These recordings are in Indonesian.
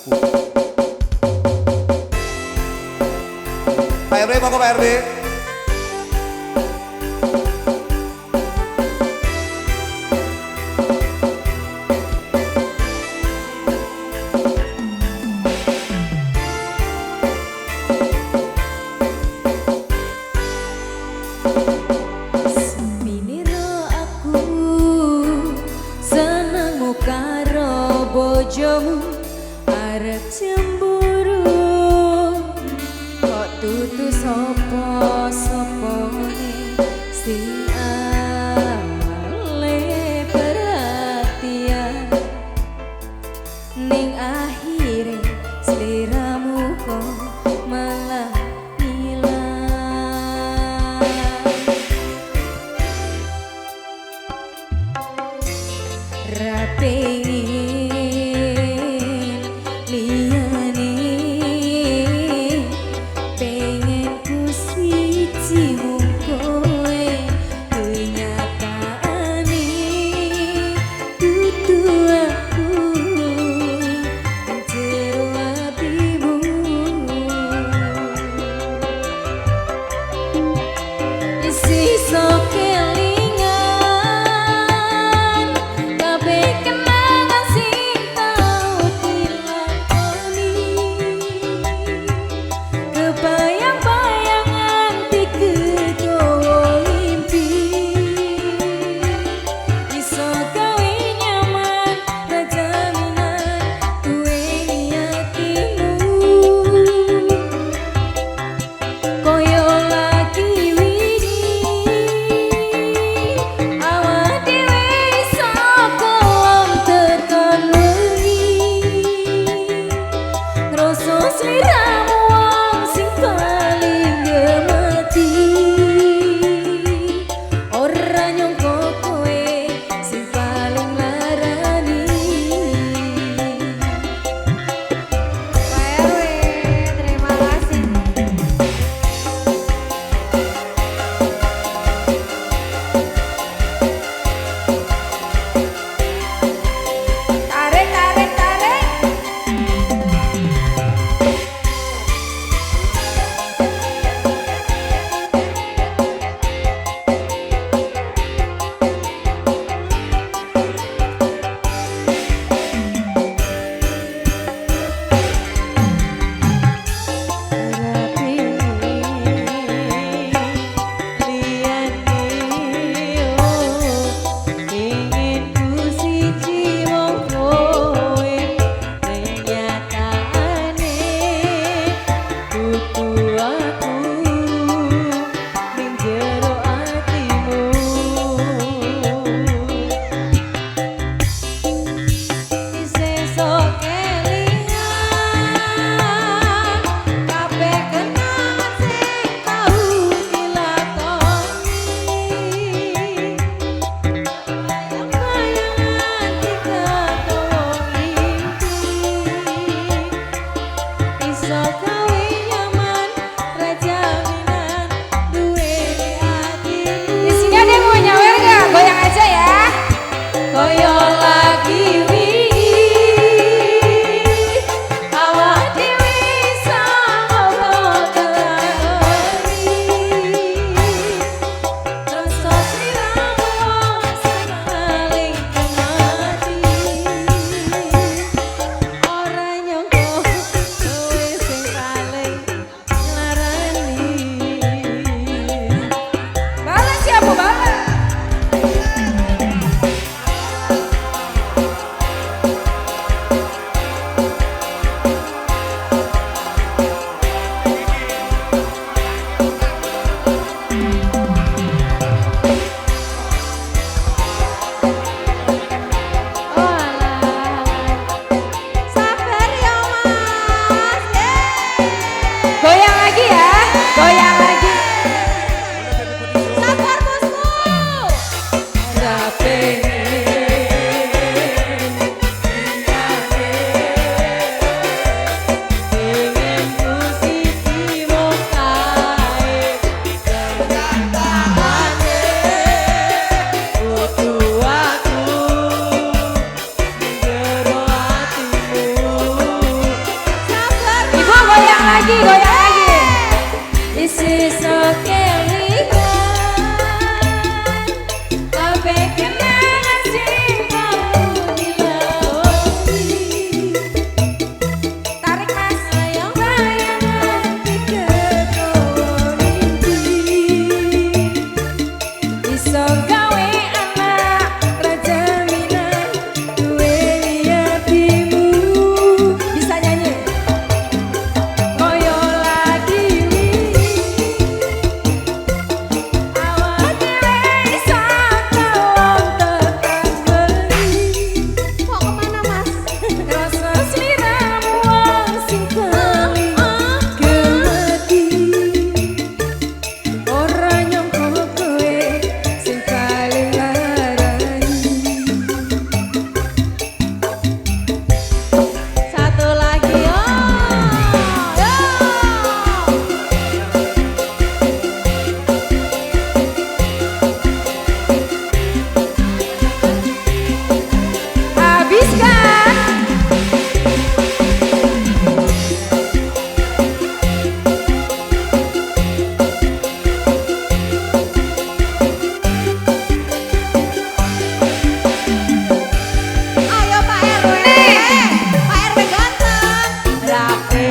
aku. Pak RW, monggo Pak RW. Bojomu arep cemburu kok tutu sapa-sapane sing awale perhatian ning akhire sliramu kok malah hilang rapi lagi, goyang lagi. Isi sekelingan kabeh kenangan sing kamu dilewati. Tarik mas, bayangan dikekowo mimpi. Iso gawe anak raja minan duweni hatimu. Bisa nyanyi? Koyo lagi awak dhewe iso tolong tekan beli. Kok kemana mas? Rasa sliramu wong sing paling gemati. Ora nyangka kowe sing paling larani. Satu lagi yo. Habiskan. Ayo Pak RW. Pak RW ganteng. Rapi.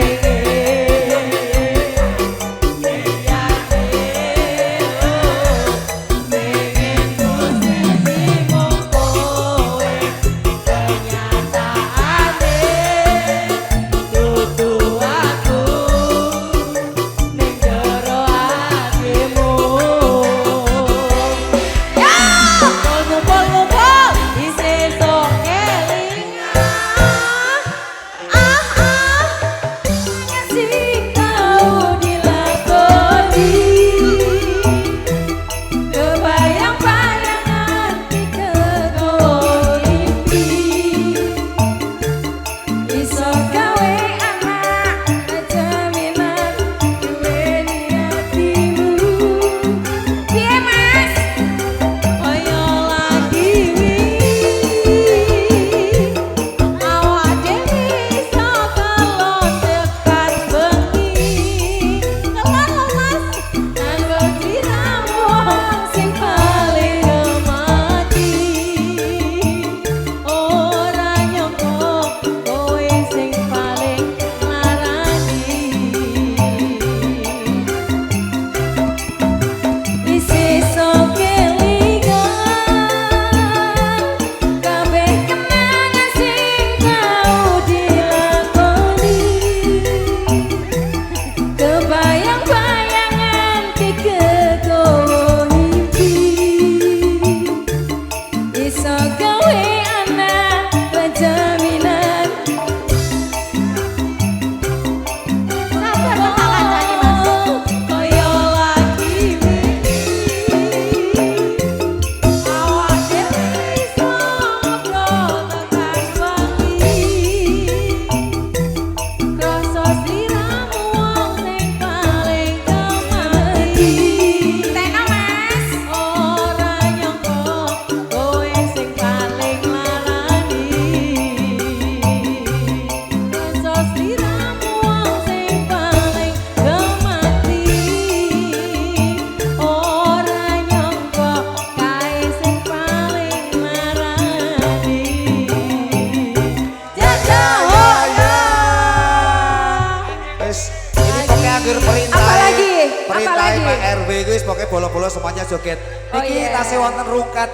Perintah Pak RW guys, pokoknya bola-bola semuanya joget. Iki tasih wonten rungkat.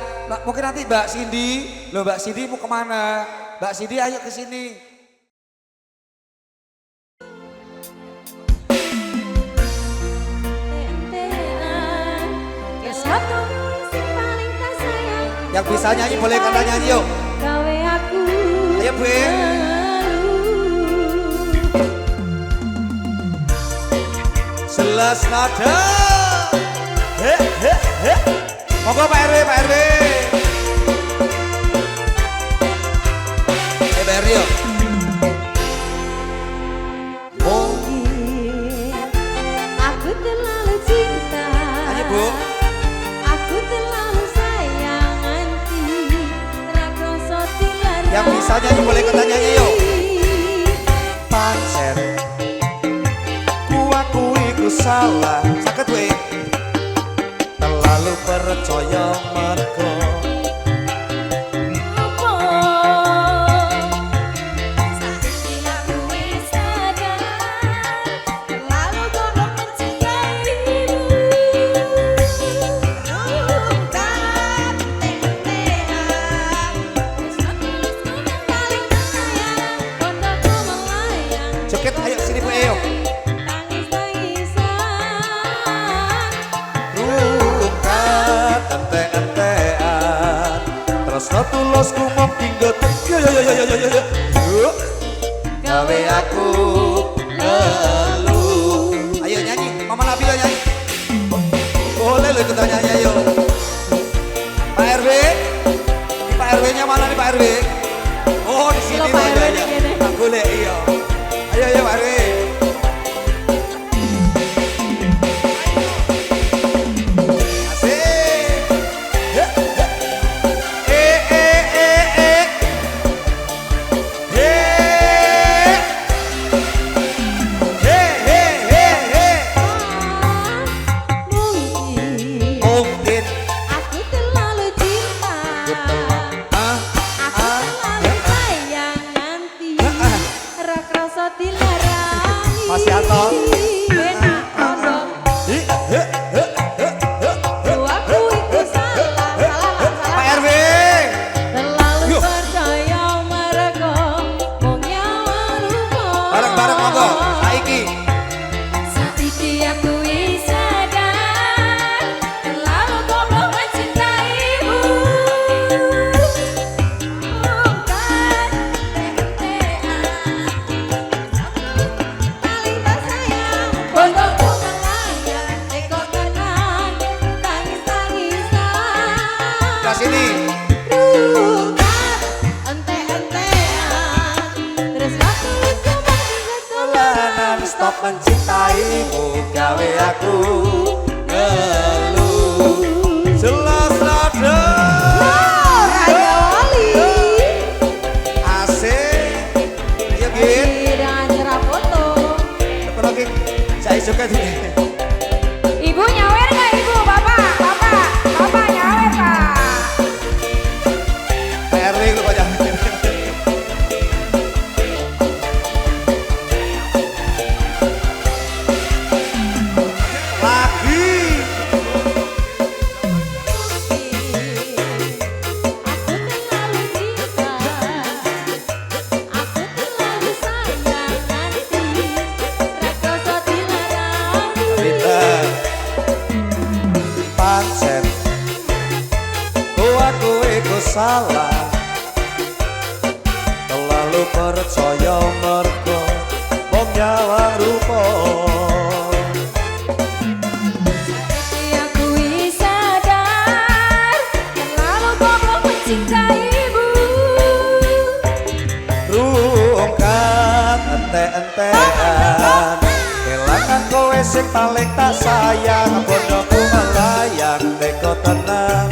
Mungkin nanti Mbak Cindy, loh Mbak Cindy mau kemana? Mbak Cindy ayo ke sini. Yang bisa nyanyi boleh kata nyanyi yuk. Ayo Bu. Jelas nada. He he he. Monggo Pak RW, Pak RW. Pak RW yuk. Mungkin aku terlalu cinta. Ayo Bu. Aku terlalu sayang anti. Rakrasa tilar. Yang bisa nyanyi boleh kata nyanyi yuk. Pancet gawe aku ngeluh. Ayo nyanyi, Mama Nabila nyanyi. Boleh lo ikutan nyanyi ayo. Pak RW, ini Pak RW-nya mana nih Pak RW? Oh di sini Pak RW aja. ini. Boleh iya. Ayo ayo Pak RW. Mas Yanto. Pak RW. Bareng-bareng monggo. Saiki. Saiki aku wis sadar, terlalu goblok mencintaimu. Bukan paling tak sayang, bodohku melayang, teko tenan, tangis-tangisan. Ke sini. Stop mencintaimu gawe aku ngeluh. Jelas ada Raya Wali asik. Ayo Gin. tidak nyerah foto. Lagi saya suka sini. Ibu nyawer nggak ibu? Bapak nyawer pak. Pak RW lu kok jangan. Pancen aku iku salah, terlalu percaya mergo wong nyawang rupa. Aku wis sadar, terlalu goblok mencintaimu. Rungkat ente-entean, kelangan kowe sing paling tak sayang. Bodohku melayang, teko tenang,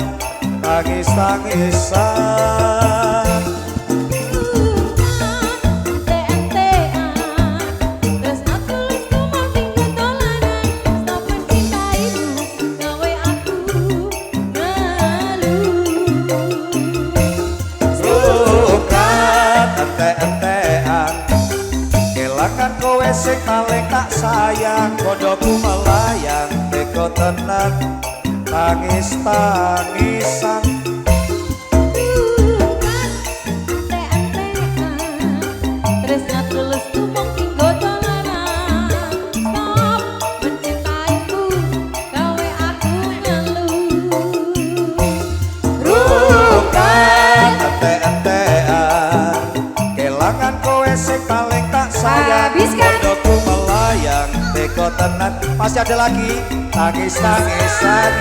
tangis-tangisan. Rungkat ente-entean, kelangan kowe sing paling tak sayang. Bodohku melayang, teko tenang, tangis-tangisan. Rungkat ente-entean, kelangan kowe sing paling tak sayang. Habiskan. Bodohku melayang, teko tenang. Masih ada lagi tangis-tangisan.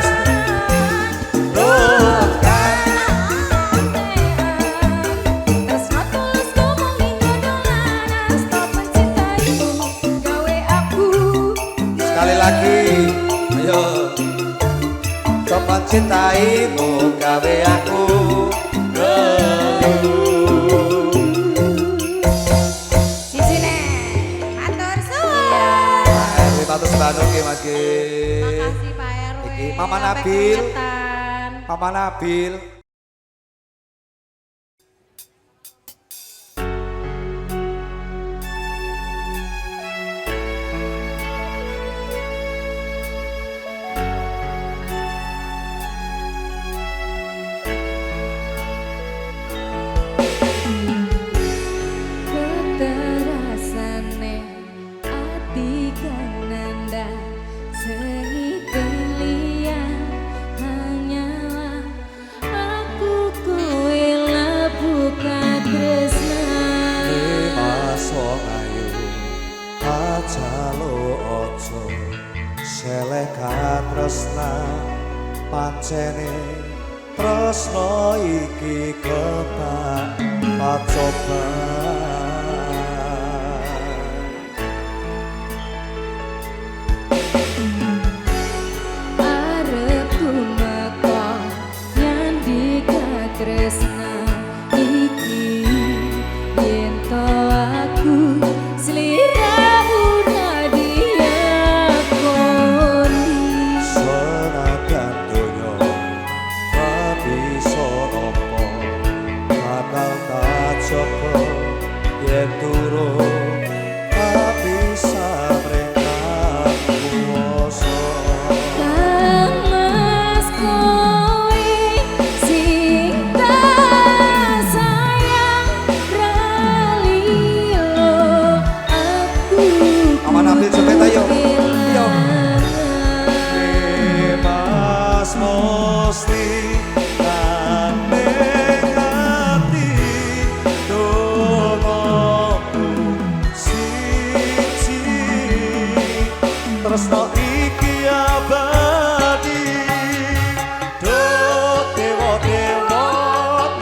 Rungkat sekali lagi, ayo. Stop mencintaimu gawe aku ngeluh. Sisine, atur suwun. RW matur Bandung ki Mas Ki. Makasih Pak RW. Iki Mama Sampai Nabil. keringetan. Mama Nabil. Keterasane ati kananda seni kelia hanyalah jaluk ojo seleh katresna pancene tresno iki kebak pacobaan. Arep tumeka nyandi katresna iki yen to aku sliramu diakoni Senajan donya bisa apa bakal tak coba yen turun tak bisa mereka kuasa. Mas kowe sing tak sayang ralilo aku Aman ambil joget ayo. Yo. kehilangan. Mas mesti kandeng ati dongaku siji tresno iki abadi do dewa-dewa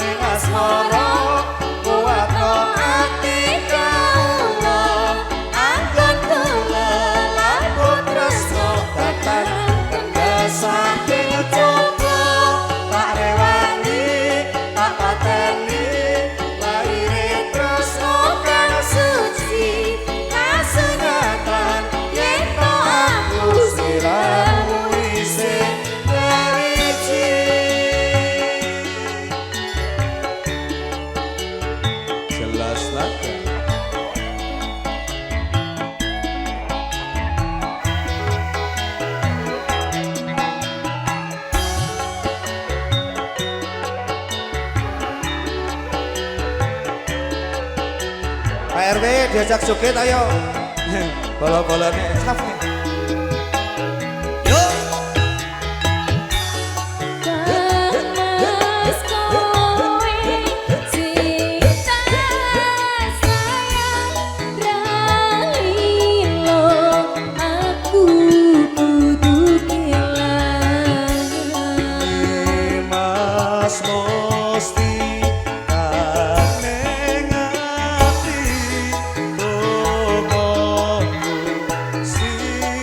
ning asmara kuatno ati kawula anggon kula lampun tresno datang kendhasake coba tak rewangi tak pateni laire tresno kang suci kasunatan yen to aku sliramu isih wiji. Jelas laga. Pak RW diajak joget ayo. Bola-bolanya saf nih. Yuk. Mas kowe sing tak sayang ralilo aku kudu kehilangan. Mas mesti kaneng ati dongaku siji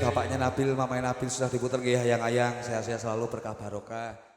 bapaknya Nabil, mamanya Nabil sudah diputar nggih hayang-hayang, sehat-sehat selalu berkah barokah.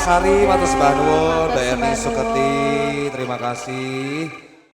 Sari, matur sembah nuwun, Mbak Matur Erni sembah Suketi, terima kasih.